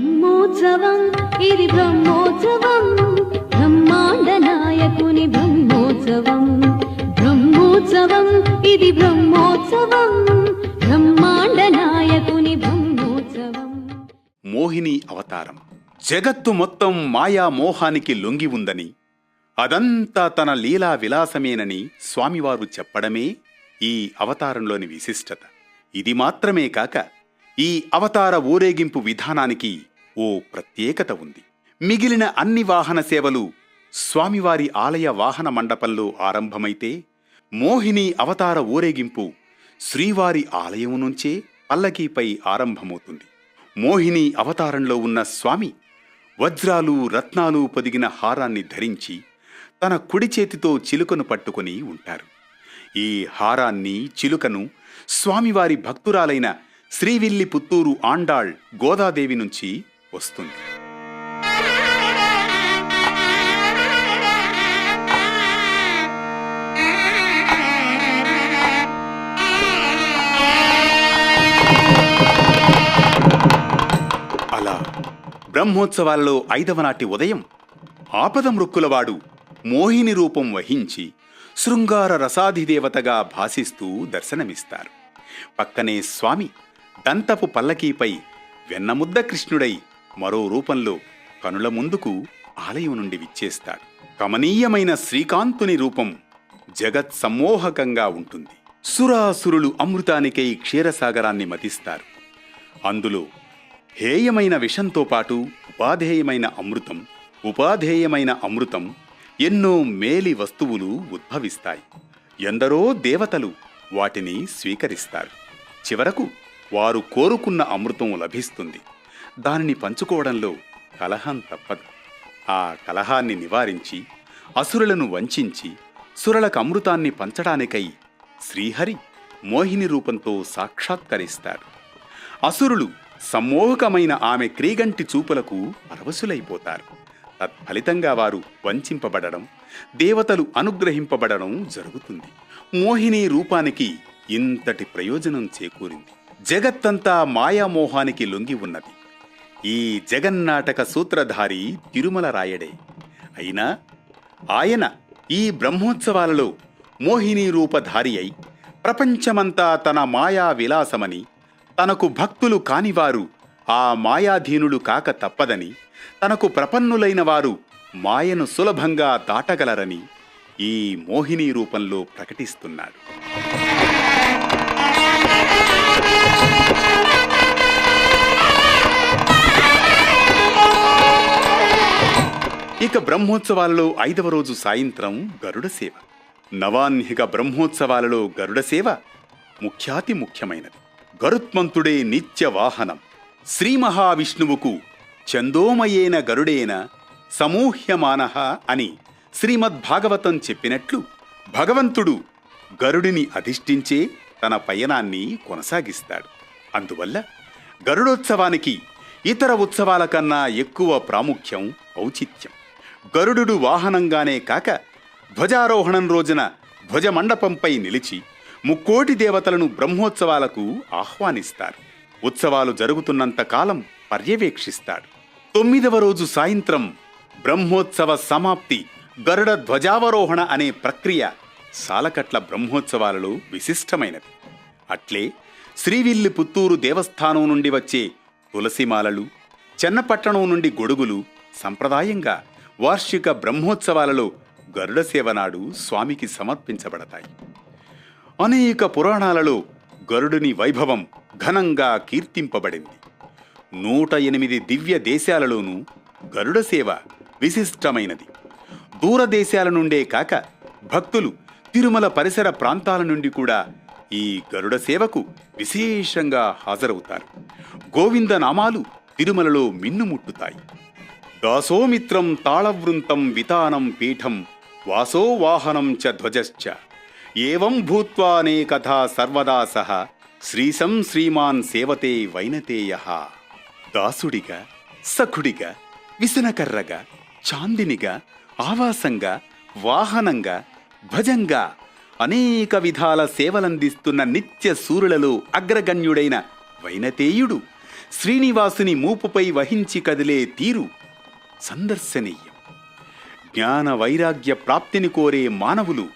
బ్రహ్మోత్సవం ఇది బ్రహ్మోత్సవం, బ్రహ్మాండ నాయకుని బ్రహ్మోత్సవం. బ్రహ్మోత్సవం ఇది బ్రహ్మోత్సవం, బ్రహ్మాండ నాయకుని బ్రహ్మోత్సవం. మోహిని అవతారం. జగత్తు మొత్తం మాయా మోహానికి లొంగి ఉందని, అదంతా తన లీలా విలాసమేనని స్వామివారు చెప్పడమే ఈ అవతారంలోని విశిష్టత. ఇది మాత్రమే కాక ఈ అవతార ఊరేగింపు విధానానికి ఓ ప్రత్యేకత ఉంది. మిగిలిన అన్ని వాహన సేవలు స్వామివారి ఆలయ వాహన మండపంలో ఆరంభమైతే, మోహిని అవతార ఊరేగింపు శ్రీవారి ఆలయం నుంచే పల్లకీపై ఆరంభమవుతుంది. మోహిని అవతారంలో ఉన్న స్వామి వజ్రాలు రత్నాలు పొదిగిన హారాన్ని ధరించి తన కుడి చేతితో చిలుకను పట్టుకుని ఉంటారు. ఈ హారాన్ని చిలుకను స్వామివారి భక్తురాలైన శ్రీవిల్లిపుత్తూరు ఆండాళ్ గోదాదేవి నుంచి వస్తుంది. అలా బ్రహ్మోత్సవాలలో 5వ నాటి ఉదయం ఆపద మృక్కులవాడు మోహిని రూపం వహించి శృంగార రసాధిదేవతగా భాసిస్తూ దర్శనమిస్తారు. పక్కనే స్వామి దంతపు పల్లకీపై వెన్నముద్ద కృష్ణుడై మరో రూపంలో కనుల ముందుకు ఆలయం నుండి విచ్చేస్తాడు. కమనీయమైన శ్రీకాంతుని రూపం జగత్ సమ్మోహకంగా ఉంటుంది. సురాసురులు అమృతానికై క్షీరసాగరాన్ని మతిస్తారు. అందులో హేయమైన విషంతో పాటు ఉపాధేయమైన అమృతం ఎన్నో మేలి వస్తువులు ఉద్భవిస్తాయి. ఎందరో దేవతలు వాటిని స్వీకరిస్తారు. చివరకు వారు కోరుకున్న అమృతం లభిస్తుంది. దానిని పంచుకోవడంలో కలహం తప్పదు. ఆ కలహాన్ని నివారించి అసురులను వంచించి సురలకు అమృతాన్ని పంచడానికై శ్రీహరి మోహిని రూపంతో సాక్షాత్కరిస్తారు. అసురులు సమ్మోహకమైన ఆమె క్రీగంటి చూపులకు పరవశులైపోతారు. తత్ఫలితంగా వారు వంచింపబడడం, దేవతలు అనుగ్రహింపబడడం జరుగుతుంది. మోహిని రూపానికి ఇంతటి ప్రయోజనం చేకూరింది. జగత్తంతా మాయామోహానికి లొంగి ఉన్నది. ఈ జగన్నాటక సూత్రధారి తిరుమల రాయడే. అయినా ఆయన ఈ బ్రహ్మోత్సవాలలో మోహిని రూపధారి అయి ప్రపంచమంతా తన మాయా విలాసమని, తనకు భక్తులు కానివారు ఆ మాయాధీనులు కాక తప్పదని, తనకు ప్రపన్నులైన వారు మాయను సులభంగా దాటగలరని ఈ మోహిని రూపంలో ప్రకటిస్తున్నాడు. ఇక బ్రహ్మోత్సవాలలో 5వ రోజు సాయంత్రం గరుడ సేవ. నవాన్హిక బ్రహ్మోత్సవాలలో గరుడ సేవ ముఖ్యాతి ముఖ్యమైనది. గరుత్మంతుడే నిత్య వాహనం. శ్రీ మహావిష్ణువుకు చందోమయేన గరుడేన సమూహ్యమానః అని శ్రీమద్భాగవతం చెప్పినట్లు, భగవంతుడు గరుడిని అధిష్ఠించే తన పయనాన్ని కొనసాగిస్తాడు. అందువల్ల గరుడోత్సవానికి ఇతర ఉత్సవాల కన్నా ఎక్కువ ప్రాముఖ్యం, ఔచిత్యం. గరుడు వాహనంగానే కాక ధ్వజారోహణం రోజున ధ్వజమండపంపై నిలిచి ముక్కోటి దేవతలను బ్రహ్మోత్సవాలకు ఆహ్వానిస్తారు. ఉత్సవాలు జరుగుతున్నంత కాలం పర్యవేక్షిస్తాడు. 9వ రోజు సాయంత్రం బ్రహ్మోత్సవ సమాప్తి గరుడ ధ్వజావరోహణ అనే ప్రక్రియ సాలకట్ల బ్రహ్మోత్సవాలలో విశిష్టమైనది. అట్లే శ్రీవిల్లిపుత్తూరు దేవస్థానం నుండి వచ్చే తులసిమాలలు, చెన్నపట్టణం నుండి గొడుగులు సంప్రదాయంగా వార్షిక బ్రహ్మోత్సవాలలో గరుడ సేవనాడు స్వామికి సమర్పించబడతాయి. అనేక పురాణాలలో గరుడుని వైభవం ఘనంగా కీర్తింపబడింది. 108 దివ్య దేశాలలోనూ గరుడ సేవ విశిష్టమైనది. దూరదేశాల నుండే కాక భక్తులు తిరుమల పరిసర ప్రాంతాల నుండి కూడా ఈ గరుడ సేవకు విశేషంగా హాజరవుతారు. గోవింద నామాలు తిరుమలలో మిన్నుముట్టుతాయి. దాసోమిత్రం తాళవృంతం వితానం పీఠం వాసో వాహనం చ ధ్వజశ్చ ఏవం భూత్వానేకథా సర్వదా సహ శ్రీశం శ్రీమాన్ సేవతే వైనతేయః. దాసుడిగా, సఖుడిగా, విసనకర్రగా, చాందినిగా, ఆవాసంగా, వాహనంగా, భజంగా అనేక విధాల సేవలందిస్తున్న నిత్య సూరులలో అగ్రగణ్యుడైన వైనతేయుడు శ్రీనివాసుని మూపుపై వహించి కదిలే తీరు సందర్శనీయం. జ్ఞాన వైరాగ్య ప్రాప్తిని కోరే మానవులు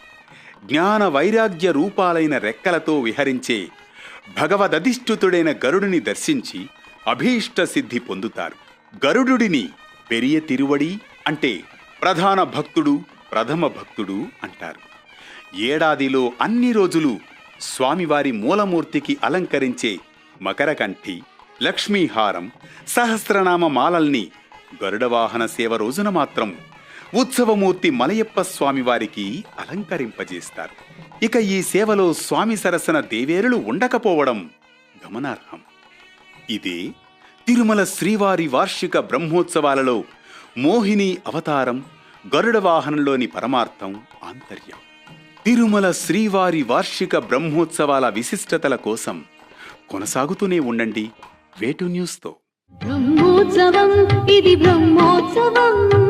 జ్ఞాన వైరాగ్య రూపాలైన రెక్కలతో విహరించే భగవదధిష్ఠితుడైన గరుడుని దర్శించి అభీష్ట సిద్ధి పొందుతారు. గరుడుడిని పెరియ తిరువడి అంటే ప్రధాన భక్తుడు, ప్రథమ భక్తుడు అంటారు. ఏడాదిలో అన్ని రోజులు స్వామివారి మూలమూర్తికి అలంకరించే మకరకంఠి, లక్ష్మీహారం, సహస్రనామ మాలల్ని గరుడవాహన సేవ రోజున మాత్రం ఉత్సవమూర్తి మలయప్ప స్వామివారికి అలంకరింపజేస్తారు. ఇక ఈ సేవలో స్వామి సరసన దేవేరులు ఉండకపోవడం గమనార్హం. ఇదే తిరుమల శ్రీవారి వార్షిక బ్రహ్మోత్సవాలలో మోహిని అవతారం, గరుడ వాహనంలోని పరమార్థం, ఆంతర్యం. తిరుమల శ్రీవారి వార్షిక బ్రహ్మోత్సవాల విశిష్టతల కోసం కొనసాగుతూనే ఉండండి వేటు న్యూస్తో. బ్రహ్మోత్సవం ఇది బ్రహ్మోత్సవం.